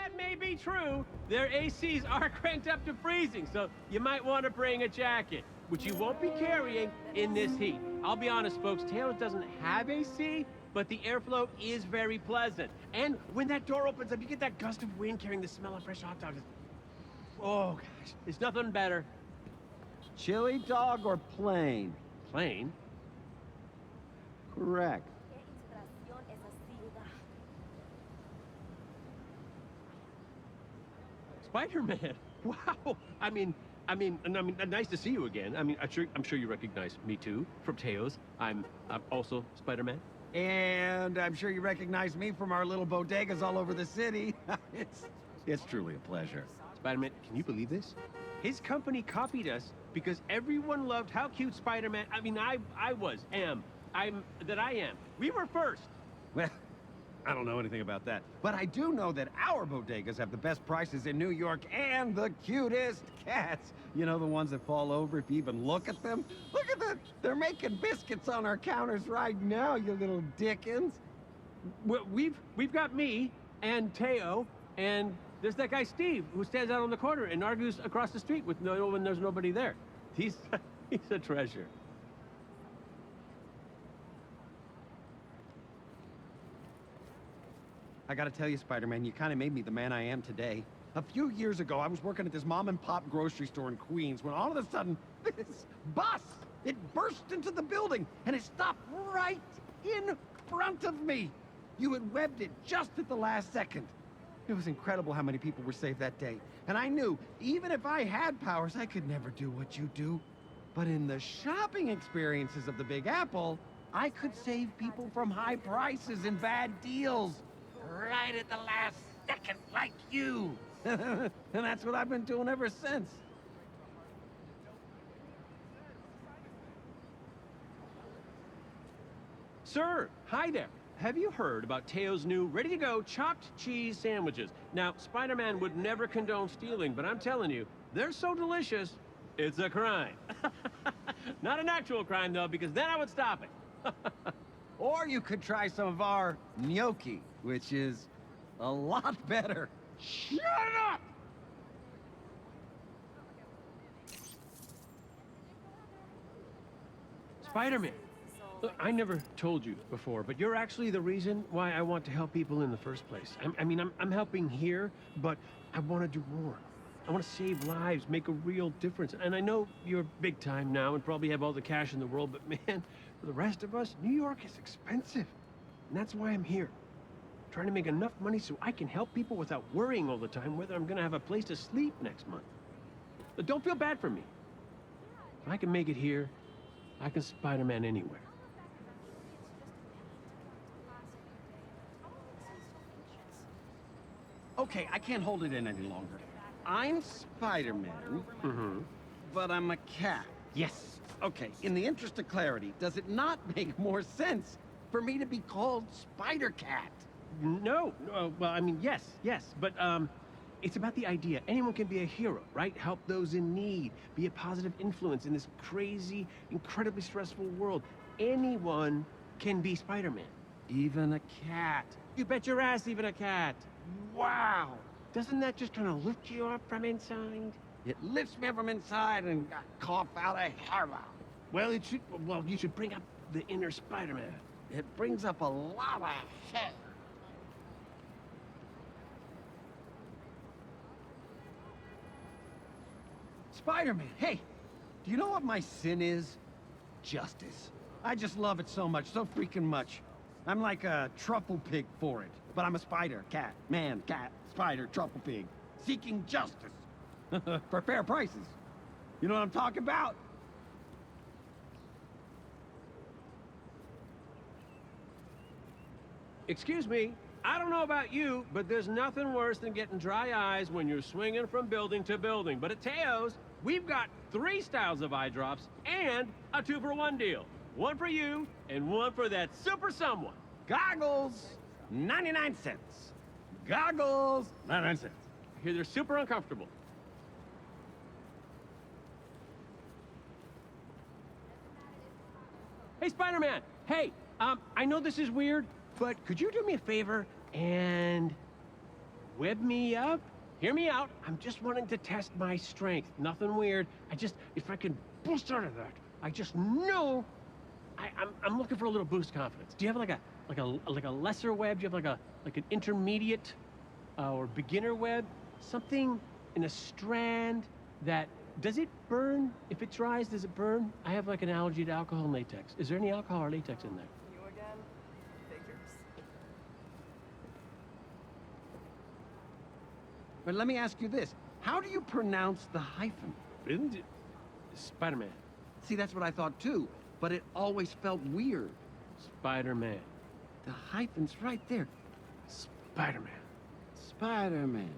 that may be true, their ACs are cranked up to freezing, so you might want to bring a jacket, which you won't be carrying in this heat. I'll be honest, folks, Taylor doesn't have AC, but the airflow is very pleasant. And when that door opens up, you get that gust of wind carrying the smell of fresh hot dogs. Oh, gosh, there's nothing better. Chili dog or plain? Plain? Correct. Spider-Man. Wow. I mean, nice to see you again. I'm sure you recognize me too from Teo's. I'm also Spider-Man. And I'm sure you recognize me from our little bodegas all over the city. It's truly a pleasure. Spider-Man, can you believe this? His company copied us because everyone loved how cute Spider-Man. I am. We were first. Well, I don't know anything about that. But I do know that our bodegas have the best prices in New York and the cutest cats. You know, the ones that fall over if you even look at them? Look at that! They're making biscuits on our counters right now, you little dickens. Well, we've got me and Teo, and there's that guy Steve who stands out on the corner and argues across the street when there's nobody there. He's a treasure. I gotta tell you, Spider-Man, you kind of made me the man I am today. A few years ago, I was working at this mom-and-pop grocery store in Queens when all of a sudden, this bus, it burst into the building, and it stopped right in front of me. You had webbed it just at the last second. It was incredible how many people were saved that day. And I knew, even if I had powers, I could never do what you do. But in the shopping experiences of the Big Apple, I could save people from high prices and bad deals. Right at the last second, like you. And that's what I've been doing ever since. Sir, hi there. Have you heard about Teo's new ready-to-go chopped cheese sandwiches? Now, Spider-Man would never condone stealing, but I'm telling you, they're so delicious, it's a crime. Not an actual crime, though, because then I would stop it. Or you could try some of our gnocchi, which is a lot better. Shut up! Spider-Man. Look, I never told you before, but you're actually the reason why I want to help people in the first place. I'm helping here, but I want to do more. I want to save lives, make a real difference. And I know you're big time now and probably have all the cash in the world, but man, for the rest of us, New York is expensive. And that's why I'm here. Trying to make enough money so I can help people without worrying all the time whether I'm going to have a place to sleep next month. But don't feel bad for me. If I can make it here, I can Spider-Man anywhere. Okay, I can't hold it in any longer. I'm Spider-Man, but I'm a cat. Yes. Okay, in the interest of clarity, does it not make more sense for me to be called Spider-Cat? No. Yes. But, it's about the idea. Anyone can be a hero, right? Help those in need. Be a positive influence in this crazy, incredibly stressful world. Anyone can be Spider-Man. Even a cat. You bet your ass, even a cat. Wow! Doesn't that just kind of lift you up from inside? It lifts me from inside and cough out a horror. Well, you should bring up the inner Spider-Man. It brings up a lot of shit. Spider-Man, hey, do you know what my sin is? Justice. I just love it so much, so freaking much. I'm like a truffle pig for it. But I'm a spider, cat, man, cat, spider, truffle pig. Seeking justice. For fair prices. You know what I'm talking about? Excuse me, I don't know about you, but there's nothing worse than getting dry eyes when you're swinging from building to building. But at Teo's, we've got 3 styles of eye drops and a 2-for-1 deal. One for you and one for that super someone. Goggles, 99 cents. Goggles, 99 cents. I hear they're super uncomfortable. Hey, Spider-Man. Hey, I know this is weird, but could you do me a favor and web me up? Hear me out. I'm just wanting to test my strength. Nothing weird. If I can boost out of that, I just know I'm looking for a little boost confidence. Do you have like a lesser web? Do you have like an intermediate or beginner web? Something in a strand that, does it burn? If it dries, does it burn? I have like an allergy to alcohol and latex. Is there any alcohol or latex in there? You again? Figures. But let me ask you this. How do you pronounce the hyphen? Spider-Man. See, that's what I thought too, but it always felt weird. Spider-Man. The hyphen's right there. Spider-Man. Spider-Man.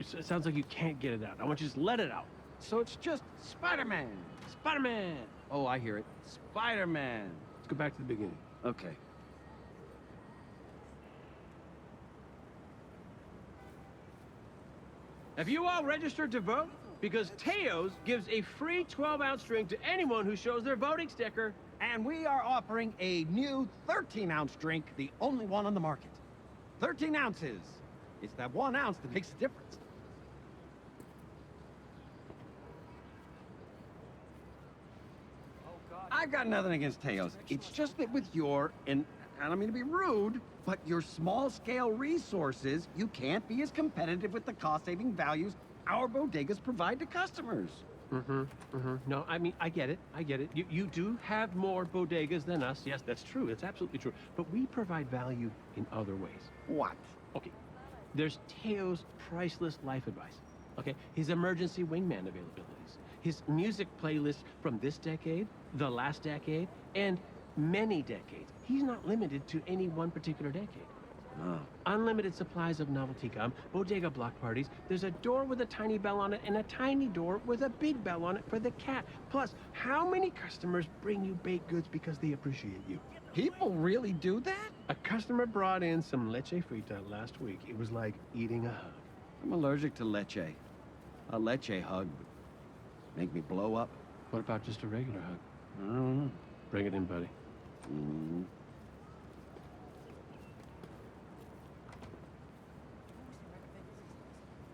It sounds like you can't get it out. I want you to just let it out. So it's just Spider-Man. Spider-Man. Oh, I hear it. Spider-Man. Let's go back to the beginning. Okay. Have you all registered to vote? Because Teo's gives a free 12-ounce drink to anyone who shows their voting sticker. And we are offering a new 13-ounce drink, the only one on the market. 13 ounces. It's that 1 ounce that makes a difference. Oh, God. I've got nothing against Teo's. It's just that with your, and I don't mean to be rude, but your small-scale resources, you can't be as competitive with the cost-saving values our bodegas provide to customers. No, I mean, I get it. You do have more bodegas than us. Yes, that's true. That's absolutely true. But we provide value in other ways. What? Okay, there's Teo's priceless life advice. Okay, his emergency wingman availabilities, his music playlist from this decade, the last decade, and many decades. He's not limited to any one particular decade. Oh. Unlimited supplies of novelty gum, bodega block parties. There's a door with a tiny bell on it and a tiny door with a big bell on it for the cat. Plus, how many customers bring you baked goods because they appreciate you? People really do that? A customer brought in some leche frita last week. It was like eating a hug. I'm allergic to leche. A leche hug would make me blow up. What about just a regular hug? I don't know. Bring it in, buddy. Mm.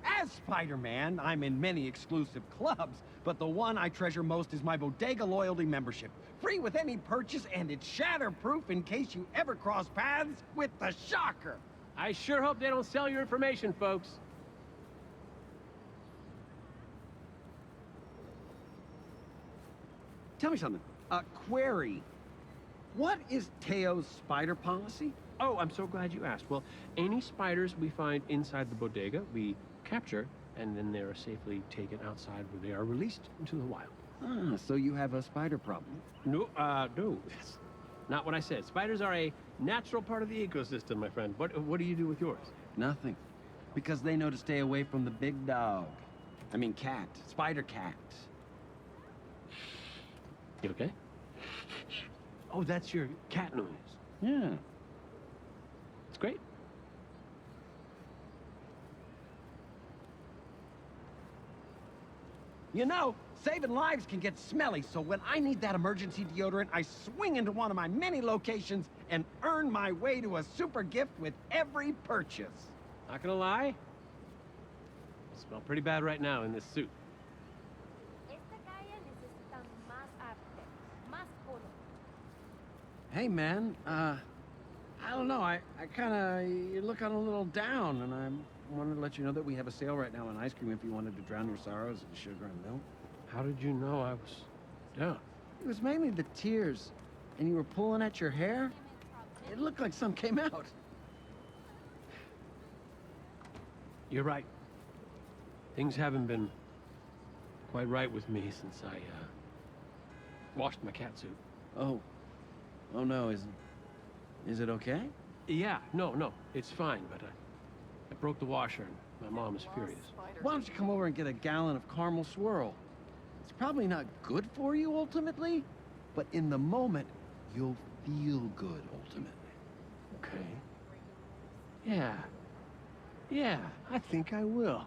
As Spider-Man, I'm in many exclusive clubs, but the one I treasure most is my Bodega Loyalty membership. Free with any purchase, and it's shatterproof in case you ever cross paths with the Shocker. I sure hope they don't sell your information, folks. Tell me something. Query. What is Teo's spider policy? Oh, I'm so glad you asked. Well, any spiders we find inside the bodega, we capture, and then they are safely taken outside where they are released into the wild. Ah, so you have a spider problem. No, that's not what I said. Spiders are a natural part of the ecosystem, my friend. What do you do with yours? Nothing. Because they know to stay away from the big dog. I mean cat. Spider cat. You okay? Oh, that's your cat noise. Yeah. It's great. You know, saving lives can get smelly, so when I need that emergency deodorant, I swing into one of my many locations and earn my way to a super gift with every purchase. Not gonna lie, I smell pretty bad right now in this suit. Esta calle necesita más arte, más color. Hey, man, I don't know, I you look a little down, and I wanted to let you know that we have a sale right now on ice cream if you wanted to drown your sorrows in sugar and milk. How did you know I was down? It was mainly the tears, and you were pulling at your hair. It looked like some came out. You're right. Things haven't been quite right with me since I washed my cat suit. Oh no, is it okay? Yeah, no, it's fine, but I broke the washer and my mom is furious. Why don't you come over and get a gallon of caramel swirl? It's probably not good for you ultimately, but in the moment, you'll feel good ultimately. Okay. Yeah, I think I will.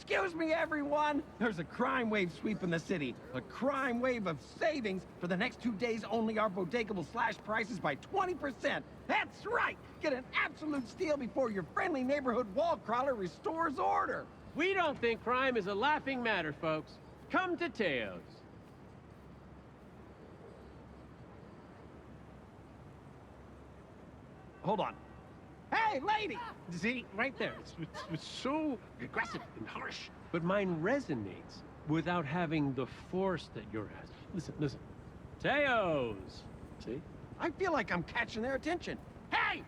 Excuse me, everyone! There's a crime wave sweeping the city. A crime wave of savings. For the next 2 days only, our bodega will slash prices by 20%. That's right! Get an absolute steal before your friendly neighborhood wall crawler restores order. We don't think crime is a laughing matter, folks. Come to Teo's. Hold on. Hey, lady! See, right there. It's so aggressive and harsh. But mine resonates without having the force that yours has. Listen. Teo's. See? I feel like I'm catching their attention. Hey!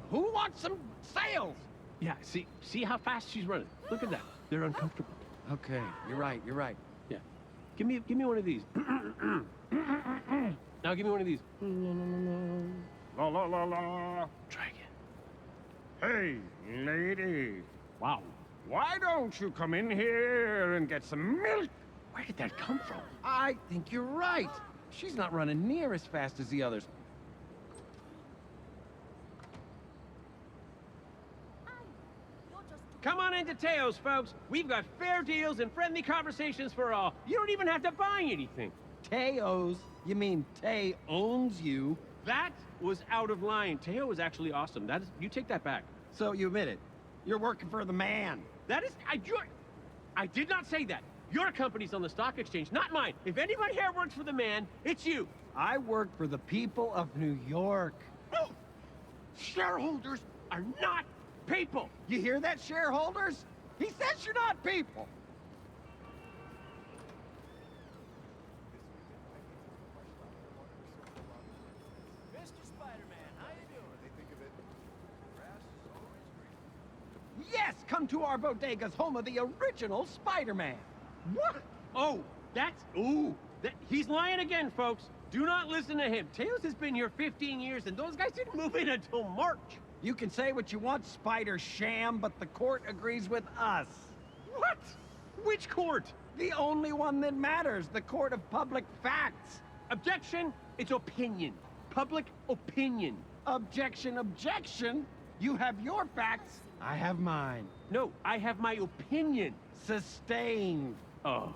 Who wants some sales? Yeah, see how fast she's running. Look at that. They're uncomfortable. Okay, you're right. Yeah. Give me one of these. Now give me one of these. La la la la. Try again. Hey, lady. Wow. Why don't you come in here and get some milk? Where did that come from? I think you're right. She's not running near as fast as the others. Come on into Teo's, folks. We've got fair deals and friendly conversations for all. You don't even have to buy anything. Teo's? You mean Tay owns you? That was out of line. Teo is actually awesome. You take that back. So you admit it. You're working for the man. I did not say that. Your company's on the stock exchange, not mine. If anybody here works for the man, it's you. I work for the people of New York. No! Shareholders are not people. You hear that, shareholders? He says you're not people. Mr. Spider-Man, how you doing? They think of it, grass is always green. Yes, come to our bodegas, home of the original Spider-Man. What? He's lying again, folks. Do not listen to him. Teo's has been here 15 years, and those guys didn't move in until March. You can say what you want, Spider-Sham, but the court agrees with us. What? Which court? The only one that matters, the court of public facts. Objection. It's opinion. Public opinion. Objection. You have your facts, I have mine. No, I have my opinion. Sustained. Oh.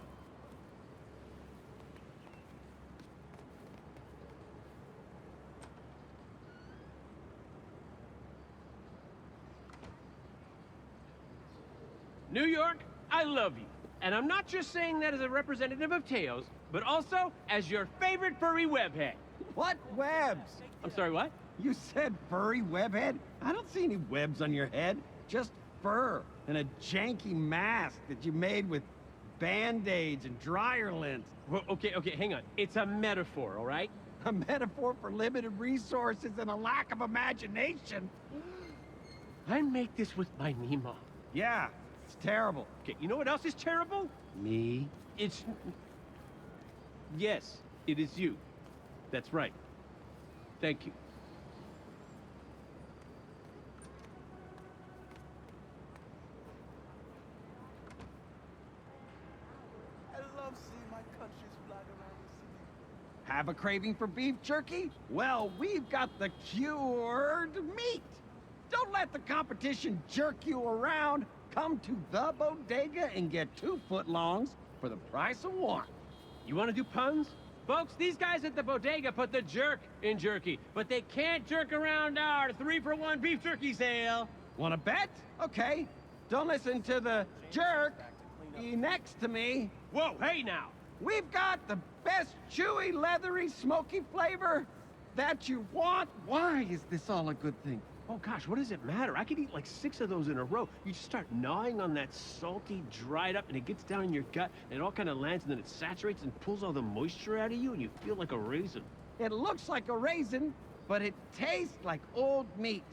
New York, I love you. And I'm not just saying that as a representative of Teo's, but also as your favorite furry webhead. What webs? I'm sorry, what? You said furry webhead? I don't see any webs on your head. Just fur and a janky mask that you made with Band-Aids and dryer lint. Well, okay, hang on. It's a metaphor, all right? A metaphor for limited resources and a lack of imagination. I make this with my Nemo. Yeah, it's terrible. Okay, you know what else is terrible? Me? Yes, it is you. That's right. Thank you. I love seeing my country's flag around the city. Have a craving for beef jerky? Well, we've got the cured meat. Don't let the competition jerk you around. Come to the bodega and get 2 footlongs for the price of 1. You want to do puns? Folks, these guys at the bodega put the jerk in jerky, but they can't jerk around our 3-for-1 beef jerky sale. Want to bet? Okay. Don't listen to the jerk next to me. Whoa, hey now. We've got the best chewy, leathery, smoky flavor that you want. Why is this all a good thing? Oh gosh, what does it matter? I could eat like 6 of those in a row. You just start gnawing on that salty, dried up, and it gets down in your gut, and it all kind of lands, and then it saturates and pulls all the moisture out of you, and you feel like a raisin. It looks like a raisin, but it tastes like old meat.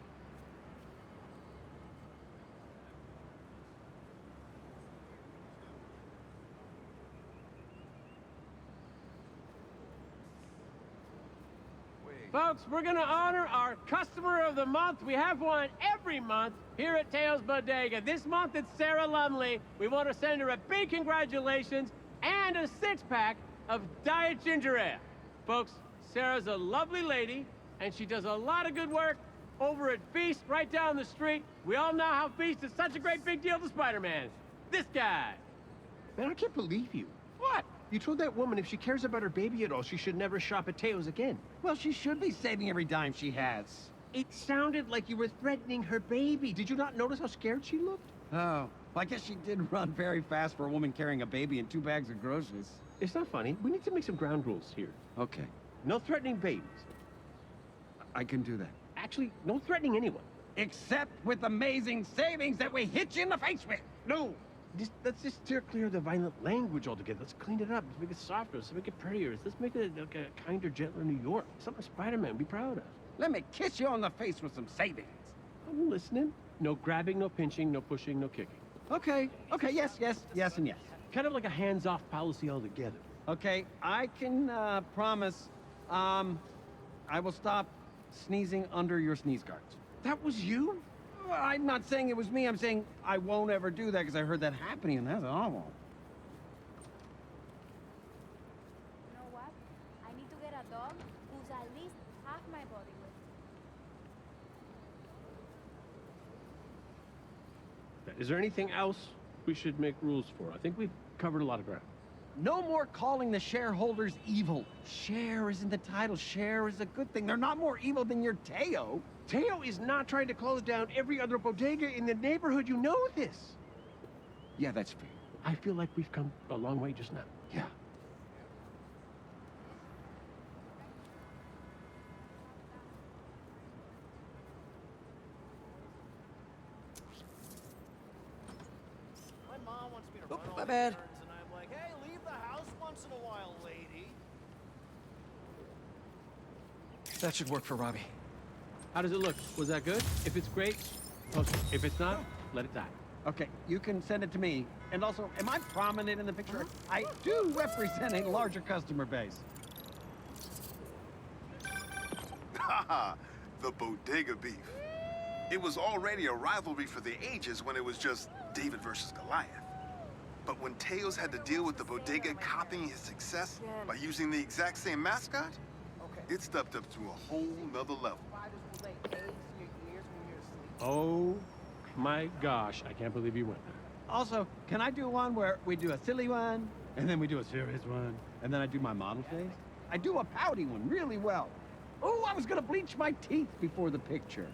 Folks, we're gonna honor our customer of the month. We have one every month here at Teo's Bodega. This month it's Sarah Lumley. We want to send her a big congratulations and a 6-pack of Diet Ginger Ale. Folks, Sarah's a lovely lady, and she does a lot of good work over at Feast right down the street. We all know how Feast is such a great big deal to Spider-Man. This guy. Man, I can't believe you. What? You told that woman if she cares about her baby at all, she should never shop at Teo's again. Well, she should be saving every dime she has. It sounded like you were threatening her baby. Did you not notice how scared she looked? Oh, well, I guess she did run very fast for a woman carrying a baby and 2 bags of groceries. It's not funny. We need to make some ground rules here. Okay, No threatening babies. I can do that. Actually, no threatening anyone. Except with amazing savings that we hit you in the face with. No! Let's just steer clear of the violent language altogether. Let's clean it up. Let's make it softer. Let's make it prettier. Let's make it like a kinder, gentler New York. Something Spider-Man would be proud of. Let me kiss you on the face with some savings. I'm listening. No grabbing, no pinching, no pushing, no kicking. Okay, yes, and yes. Kind of like a hands-off policy altogether. Okay, I can promise I will stop sneezing under your sneeze guards. That was you? Well, I'm not saying it was me. I'm saying I won't ever do that because I heard that happening, and that's awful. You know what? I need to get a dog who's at least half my body weight. Is there anything else we should make rules for? I think we've covered a lot of ground. No more calling the shareholders evil. Share is in the title. Share is a good thing. They're not more evil than your Teo. Teo is not trying to close down every other bodega in the neighborhood. You know this. Yeah, that's fair. I feel like we've come a long way just now. Yeah. My mom wants me to Oh, run all my the bad. errands, and I'm like, hey, leave the house once in a while, lady. That should work for Robbie. How does it look? Was that good? If it's great, post it. If it's not, let it die. Okay, you can send it to me. And also, am I prominent in the picture? I do represent a larger customer base. Haha, the bodega beef. It was already a rivalry for the ages when it was just David versus Goliath. But when Teos had to deal with the bodega copying his success by using the exact same mascot, it stepped up to a whole nother level. Oh my gosh, I can't believe you went there. Also, can I do one where we do a silly one, and then we do a serious one, and then I do my model face? I do a pouty one really well. Oh, I was gonna bleach my teeth before the picture.